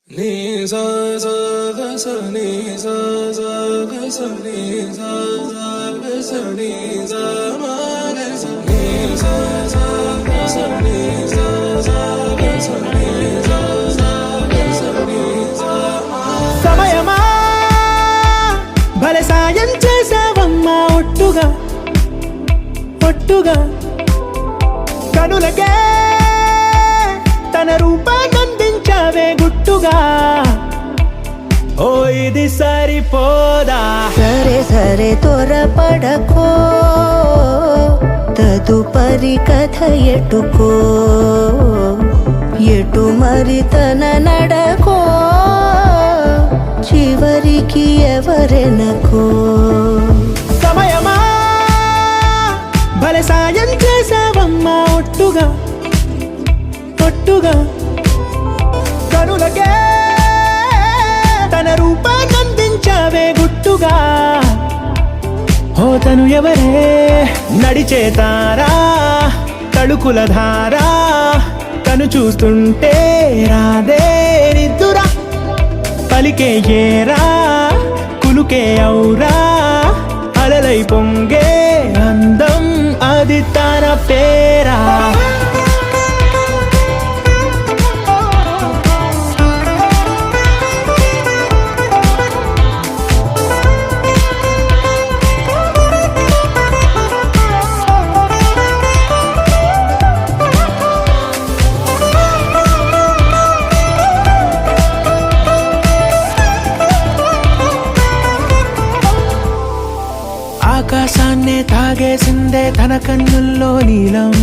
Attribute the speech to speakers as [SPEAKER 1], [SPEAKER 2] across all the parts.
[SPEAKER 1] Ni sa sa ga sa ni sa sa ga sa ni sa sa ga sa ni sa ma ga sa ni sa sa ga sa ni sa sa ga sa ni sa sa ga sa ni sa ma
[SPEAKER 2] సమయమా భలే సాయం చేసావమ్మా ఒట్టుగా ఒట్టుగా కనులకే తన రూపాన్నందించావే గుట్టుగా ఓ ఇది సరిపోదా
[SPEAKER 3] సరే సరే త్వరపడకో తదుపరి కథ ఎటుకో ఎటు మరి తన నడకో చివరికి ఎవరెనకో
[SPEAKER 2] సమయమా భలే సాయం చేసావమ్మా ఒట్టుగా ఒట్టుగా కనులకే తన రూపాన్నందించావే గుట్టుగా ఓ తను ఎవరే నడిచే తారా తళుకుల ధారా తను చూస్తుంటే రాదే నిద్దురా పలికే ఏరా కులుకే ఔరా అలలై పొంగే అందం అది తన పేరా ఆకాశాన్నే తాగేసిందే తన కన్నుల్లో నీలం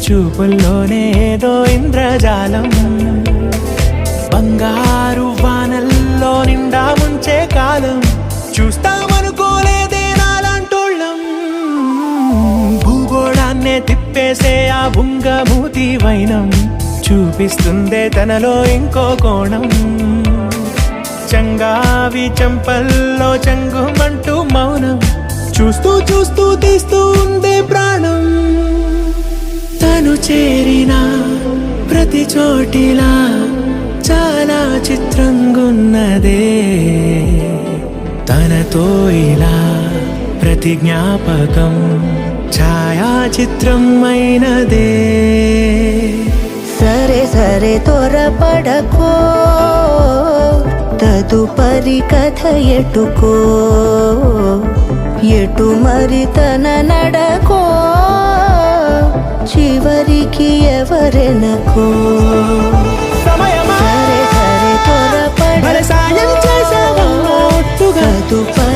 [SPEAKER 2] చూపుల్లోనే ఏదో ఇంద్రజాలం బంగారు వానల్లో నిండా ముంచే కాలం చూస్తామనుకోలేదే నాలాంటోళ్ళం భూగోళాన్నే తిప్పేసే ఆ బుంగమూతి వైనం చూపిస్తుందే తనలో ఇంకో కోణం చంగావి చంపల్లో చంగుమంటూ మౌనం చూస్తూ చూస్తూ తీస్తూ ఉందే ప్రాణం తను చేరిన ప్రతి చోటిలా చాలా చిత్రంగున్నదే తనతో ఇలా ప్రతి జ్ఞాపకం ఛాయాచిత్రం అయినదే
[SPEAKER 3] సరే సరే త్వరపడకో తదుపరి కథ ఎటుకో ఎటు మరి తన నడకో చివరికి ఎవరెనకో
[SPEAKER 2] సమయమా
[SPEAKER 3] సరే సరే
[SPEAKER 2] భలే సాయం చేసావమ్మా ఒట్టుగా
[SPEAKER 3] తదుపరి